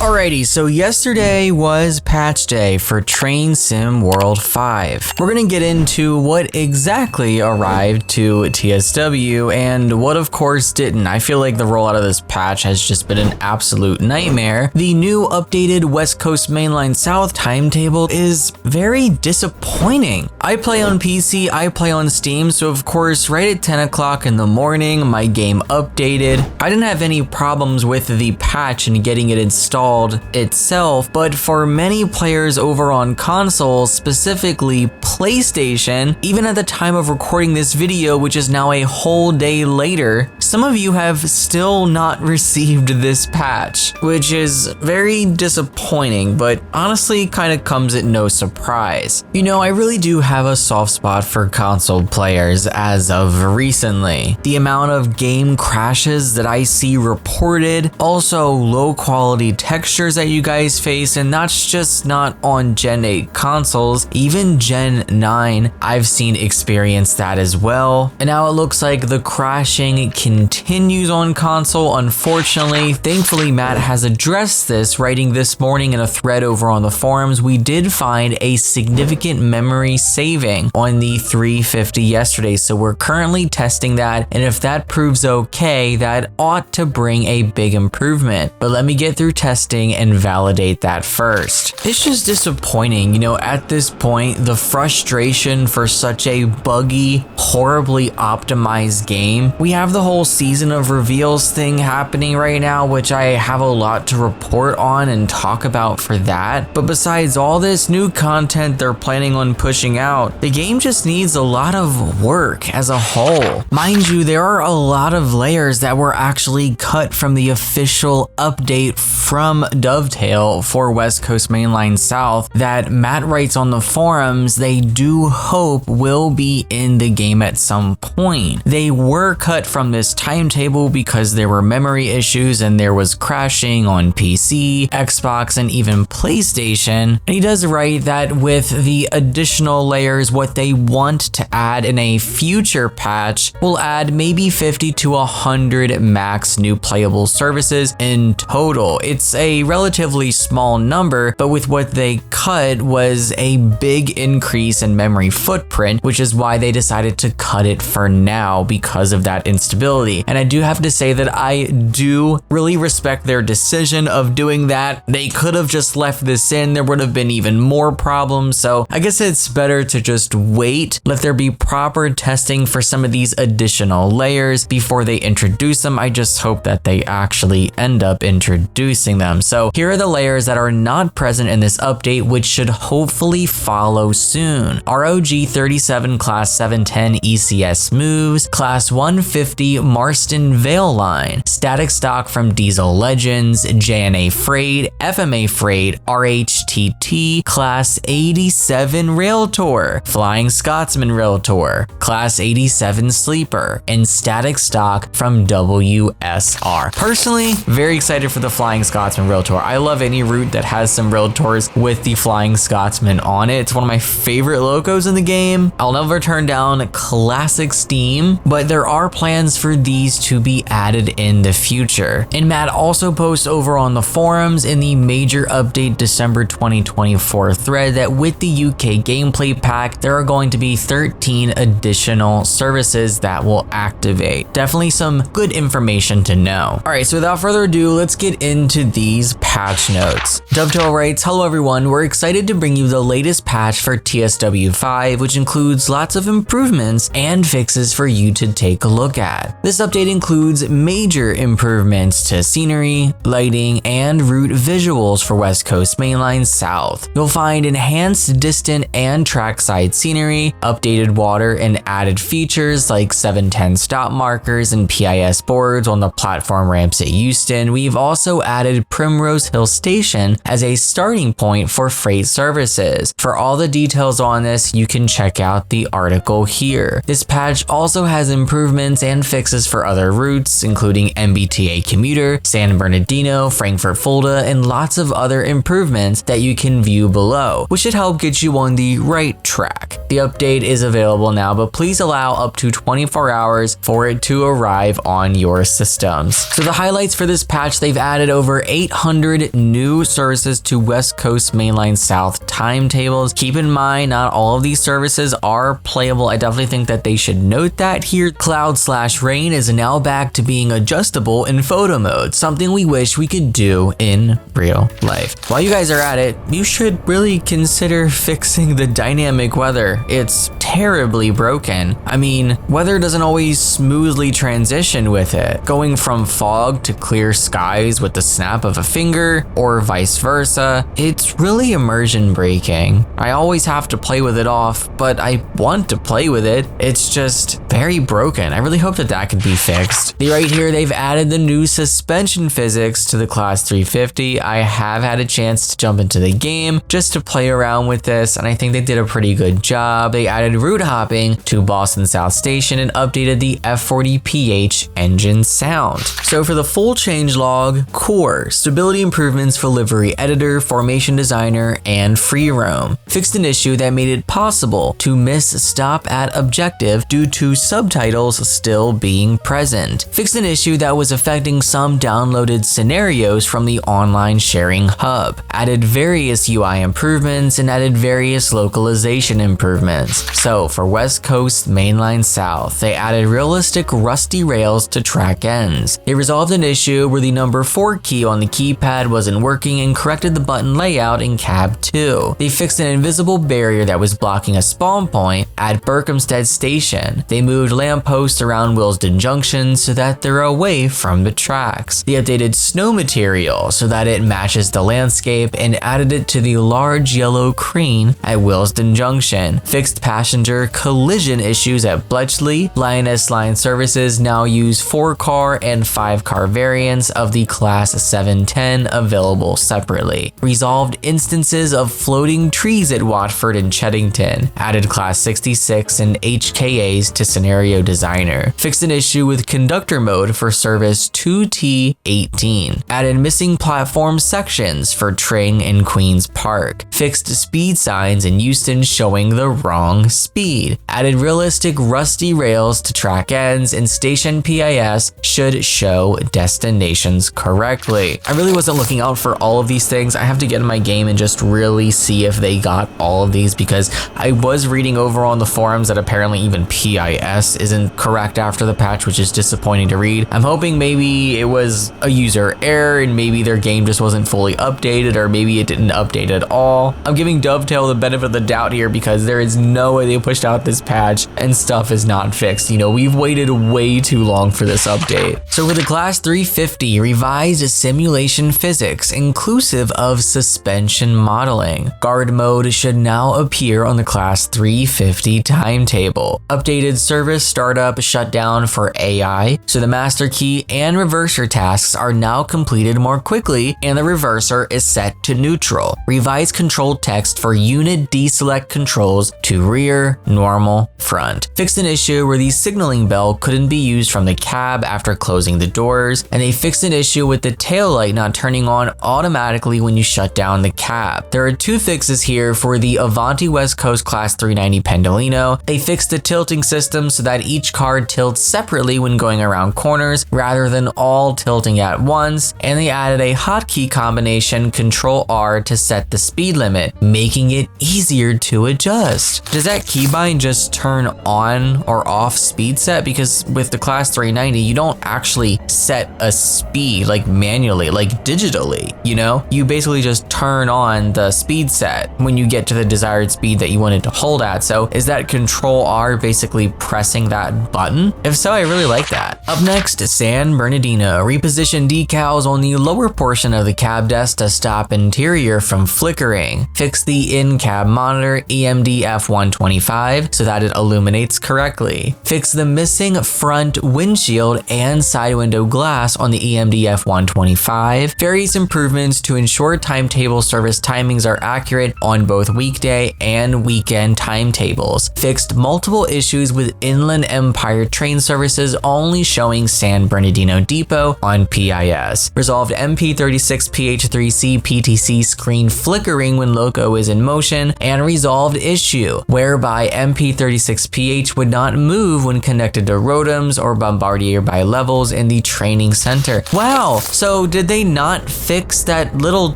Alrighty, so yesterday was patch day for Train Sim World 5. We're gonna get into what exactly arrived to TSW and what of course didn't. I feel like the rollout of this patch has just been an absolute nightmare. The new updated West Coast Mainline South timetable is very disappointing. I play on PC, I play on Steam, so of course right at 10 o'clock in the morning my game updated. I didn't have any problems with the patch and getting it installed itself, but for many players over on consoles, specifically PlayStation, even at the time of recording this video, which is now a whole day later, some of you have still not received this patch, which is very disappointing, but honestly kind of comes at no surprise. You know, I really do have a soft spot for console players as of recently. The amount of game crashes that I see reported, also low quality textures that you guys face, and that's just not on Gen 8 consoles, even Gen 9 I've seen experience that as well. And now it looks like the crashing continues on console, unfortunately. Thankfully Matt has addressed this, writing this morning in a thread over on the forums. We did find a significant memory saving on the 350 yesterday, so we're currently testing that, and if that proves okay, that ought to bring a big improvement. But let me get through testing and validate that first. It's just disappointing, you know, at this point, the frustration for such a buggy, horribly optimized game. We have the whole season of reveals thing happening right now, which I have a lot to report on and talk about for that. But besides all this new content they're planning on pushing out, the game just needs a lot of work as a whole. Mind you, there are a lot of layers that were actually cut from the official update from Dovetail for West Coast Mainline South that Matt writes on the forums they do hope will be in the game at some point. They were cut from this timetable because there were memory issues and there was crashing on PC, Xbox, and even PlayStation. And he does write that with the additional layers, what they want to add in a future patch will add maybe 50 to 100 max new playable services in total. It's a relatively small number, but with what they cut was a big increase in memory footprint, which is why they decided to cut it for now because of that instability. And I do have to say that I do really respect their decision of doing that. They could have just left this in, there would have been even more problems. So I guess it's better to just wait, let there be proper testing for some of these additional layers before they introduce them. I just hope that they actually end up introducing them. So here are the layers that are not present in this update, which should hopefully follow soon. ROG 37 Class 710 ECS moves, Class 150 Marston Veil line, static stock from Diesel Legends, JNA Freight, FMA Freight, RHTT, Class 87 Rail Tour, Flying Scotsman Rail Tour, Class 87 Sleeper, and static stock from WSR. Personally, very excited for the Flying Scotsman Rail Tour. I love any route that has some rail tours with the Flying Scotsman on it. It's one of my favorite locos in the game. I'll never turn down classic Steam, but there are plans for these to be added in the future. And Matt also posts over on the forums in the major update December 2024 thread that with the UK gameplay pack, there are going to be 13 additional services that will activate. Definitely some good information to know. All right, so without further ado, let's get into these patch notes. Dovetail writes, "Hello everyone, we're excited to bring you the latest patch for TSW5, which includes lots of improvements and fixes for you to take a look at. This update includes major improvements to scenery, lighting, and route visuals for West Coast Mainline South. You'll find enhanced distant and trackside scenery, updated water, and added features like 710 stop markers and PIS boards on the platform ramps at Euston. We've also added Primrose Hill Station as a starting point for freight services. For all the details on this, you can check out the article here. This patch also has improvements and fixes for other routes, including MBTA commuter, San Bernardino, Frankfurt Fulda, and lots of other improvements that you can view below, which should help get you on the right track. The update is available now, but please allow up to 24 hours for it to arrive on your systems." So the highlights for this patch, they've added over 8 800 new services to West Coast Mainline South timetables. Keep in mind, not all of these services are playable. I definitely think that they should note that here. Cloud/Rain is now back to being adjustable in photo mode, something we wish we could do in real life. While you guys are at it, you should really consider fixing the dynamic weather. It's terribly broken. I mean, weather doesn't always smoothly transition with it, going from fog to clear skies with the snap of a finger or vice versa. It's really immersion breaking. I always have to play with it off, but I want to play with it. It's just very broken. I really hope that that can be fixed. Right here, they've added the new suspension physics to the Class 350. I have had a chance to jump into the game just to play around with this, and I think they did a pretty good job. They added route hopping to Boston South Station and updated the F40PH engine sound. So for the full changelog, core, stability improvements for livery editor, formation designer, and free roam. Fixed an issue that made it possible to miss stop at objective due to subtitles still being present. Fixed an issue that was affecting some downloaded scenarios from the online sharing hub. Added various UI improvements and added various localization improvements. So for West Coast Mainline South, they added realistic rusty rails to track ends. They resolved an issue where the number 4 key on the keypad wasn't working and corrected the button layout in cab 2. They fixed an invisible barrier that was blocking a spawn point at Berkhamsted Station. They moved lampposts around Willesden Junction so that they're away from the tracks. They updated snow material so that it matches the landscape and added it to the large yellow crane at Willesden Junction. Fixed passenger collision issues at Bletchley. Lioness Line services now use 4-car and 5-car variants of the Class 710 available separately. Resolved instances of floating trees at Watford and Cheddington. Added Class 66 and HKAs to Scenario Designer. Fixed an issue with conductor mode for service 2T18. Added missing platform sections for Tring and Queen's Park. Fixed speed signs in Euston showing the wrong speed. Added realistic rusty rails to track ends, and station PIS should show destinations correctly. I really wasn't looking out for all of these things. I have to get in my game and just really see if they got all of these, because I was reading over on the forums that apparently even PIS isn't correct after the patch, which is disappointing to read. I'm hoping maybe it was a user error and maybe their game just wasn't fully updated, or maybe it didn't update at all. I'm giving Dovetail the benefit of the doubt here because there is no way they pushed out this patch and stuff is not fixed. You know, we've waited way too long for this update. So for the Class 350, revised simulation physics inclusive of suspension modeling. Guard mode should now appear on the Class 350 timetable. Updated service startup shutdown for AI, so the master key and reverser tasks are now completed more quickly and the reverser is set to neutral. Revised control text for unit deselect controls to rear, normal, front. Fixed an issue where the signaling bell couldn't be used from the cab after closing the doors, and they fixed an issue with the taillight not turning on automatically when you shut down the cab. There are 2 fixes here for the Avanti West Coast Class 390 Pendolino. They fixed the tilting system so that each card tilts separately when going around corners rather than all tilting at once, and they added a hotkey combination Control R to set the speed limit, making it easier to adjust. Does that keybind just turn on or off speed set? Because with the Class 390, you don't actually set a speed like manually, like digitally, you know? You basically just turn on the speed set when you get to the desired speed that you wanted to hold at. So is that Control R basically pressing that button? If so, I really like that. Up next, San Bernardino. Reposition decals on the lower portion of the cab desk to stop interior from flickering. Fix the in-cab monitor EMD F125 so that it illuminates correctly. Fix the missing front windshield and side window glass on the EMD F125. Various improvements to ensure timetable service timings are accurate on both weekday and weekend timetables. Fixed multiple issues with Inland Empire train services only showing San Bernardino Depot on PIS. Resolved MP36PH3C PTC screen flickering when loco is in motion, and resolved issue whereby MP36PH would not move when connected to ROTAMs or Bombardier by levels in the training center. Wow, so did they they not fix that little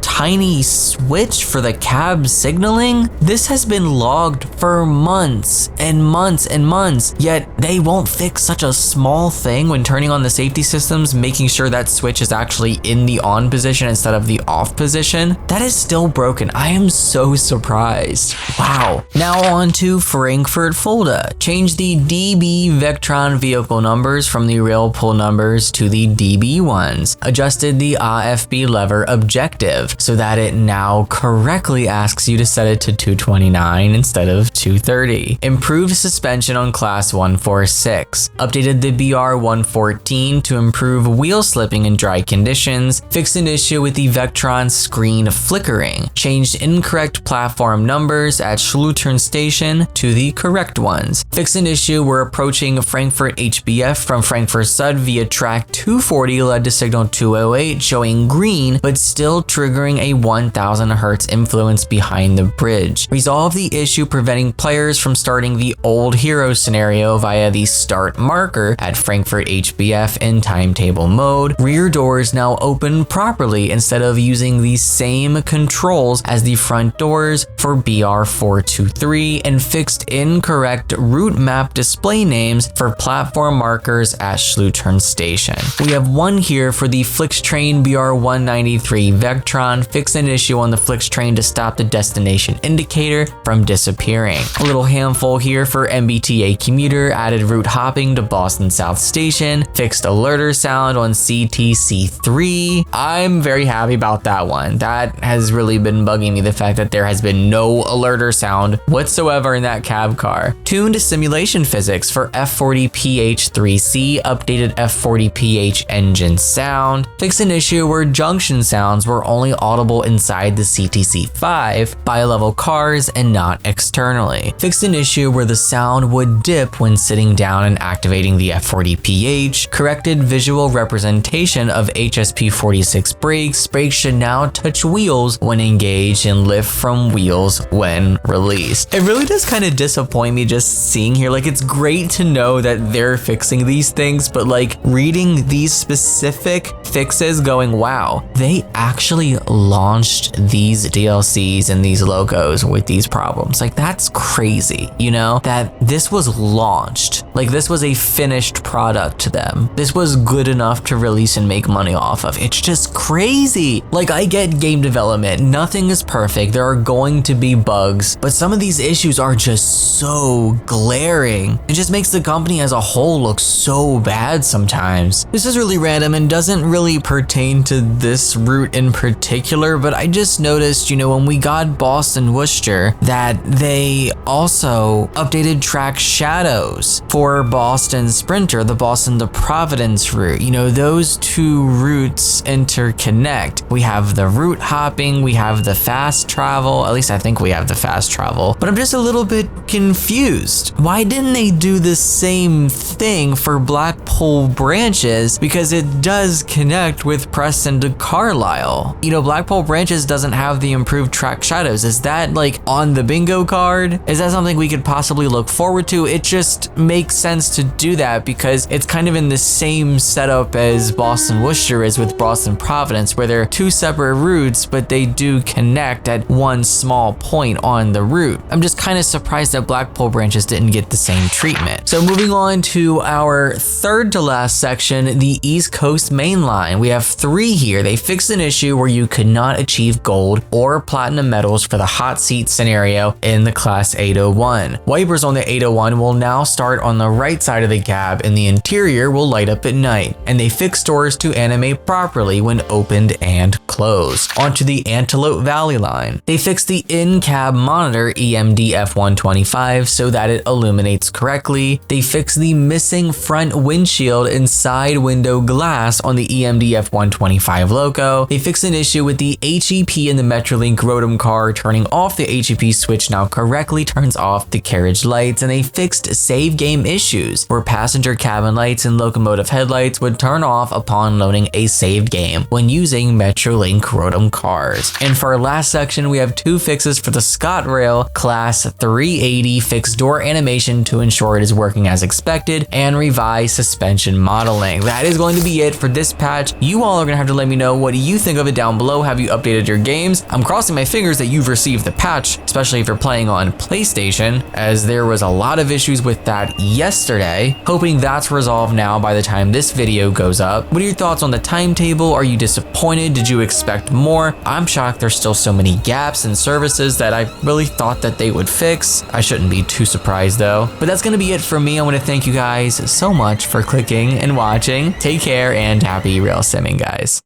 tiny switch for the cab signaling? This has been logged for months and months and months, yet they won't fix such a small thing when turning on the safety systems, making sure that switch is actually in the on position instead of the off position. That is still broken. I am so surprised. Wow. Now on to Frankfurt Fulda. Change the DB Vectron vehicle numbers from the rail pull numbers to the DB ones. Adjusted the AFB lever objective so that it now correctly asks you to set it to 229 instead of 230. Improved suspension on class 146. Updated the BR114 to improve wheel slipping in dry conditions. Fixed an issue with the Vectron screen flickering. Changed incorrect platform numbers at Schlütern Station to the correct ones. Fixed an issue where approaching Frankfurt HBF from Frankfurt Sud via track 240 led to signal 208 showing green but still triggering a 1000 Hz influence behind the bridge. Resolve the issue preventing players from starting the old hero scenario via the start marker at Frankfurt HBF in timetable mode. Rear doors now open properly instead of using the same controls as the front doors for BR423, and fixed incorrect route map display names for platform markers at Schlütern Station. We have one here for the Flixtrain BR193 Vectron. Fix an issue on the Flixtrain to stop the destination indicator from disappearing. A little handful here for MBTA commuter. Added route hopping to Boston South Station. Fixed alerter sound on CTC3. I'm very happy about that one. That has really been bugging me, the fact that there has been no alerter sound whatsoever in that cab car. Tuned simulation physics for F40PH3C. Updated F40PH engine sound. Fixed an issue where junction sounds were only audible inside the CTC5 by level cars and not externally. Fixed an issue where the sound would dip when sitting down and activating the F40PH. Corrected visual representation of HSP46 brakes. Brakes should now touch wheels when engaged and lift from wheels when released. It really does kind of disappoint me just seeing here, like, it's great to know that they're fixing these things, but like reading these specific fixes going, wow, they actually launched these DLCs and these logos with these problems. Like, that's crazy, you know, that this was launched. Like, this was a finished product to them. This was good enough to release and make money off of. It's just crazy. Like, I get game development. Nothing is perfect. There are going to be bugs, but some of these issues are just so glaring. It just makes the company as a whole look so bad sometimes. This is really random and doesn't really pertain to this route in particular, but I just noticed, you know, when we got Boston Worcester, that they also updated track shadows for Boston Sprinter, the Boston to Providence route. You know, those two routes interconnect. We have the route hopping, we have the fast travel, at least I think we have the fast travel, but I'm just a little bit confused. Why didn't they do the same thing for Blackpool branches? Because it does connect with Preston to Carlisle. You know, Blackpool branches doesn't have the improved track shadows. Is that like on the bingo card? Is that something we could possibly look forward to? It just makes sense to do that because it's kind of in the same setup as Boston Worcester is with Boston Providence, where they're two separate routes, but they do connect at one small point on the route. I'm just kind of surprised that Blackpool branches didn't get the same treatment. So moving on to our third to last section, the East Coast Main Line. We have three here. They fixed an issue where you could not achieve gold or platinum medals for the hot seat scenario in the class 801. Wipers on the 801 will now start on the right side of the cab and the interior will light up at night. And they fixed doors to animate properly when opened and closed. Onto the Antelope Valley line. They fixed the in-cab monitor EMD F125 so that it illuminates correctly. They fixed the missing front windshield and side window glass on the EMD F125 logo. They fixed an issue with with the HEP in the Metrolink Rotom car, turning off the HEP switch now correctly turns off the carriage lights, and they fixed save game issues where passenger cabin lights and locomotive headlights would turn off upon loading a saved game when using Metrolink Rotom cars. And for our last section, we have 2 fixes for the ScotRail Class 380, fixed door animation to ensure it is working as expected, and revise suspension modeling. That is going to be it for this patch. You all are going to have to let me know what you think of it down below. Have you updated your games? I'm crossing my fingers that you've received the patch, especially if you're playing on PlayStation, as there was a lot of issues with that yesterday. Hoping that's resolved now by the time this video goes up. What are your thoughts on the timetable? Are you disappointed? Did you expect more? I'm shocked there's still so many gaps in services that I really thought that they would fix. I shouldn't be too surprised though. But that's going to be it for me. I want to thank you guys so much for clicking and watching. Take care and happy rail simming, guys.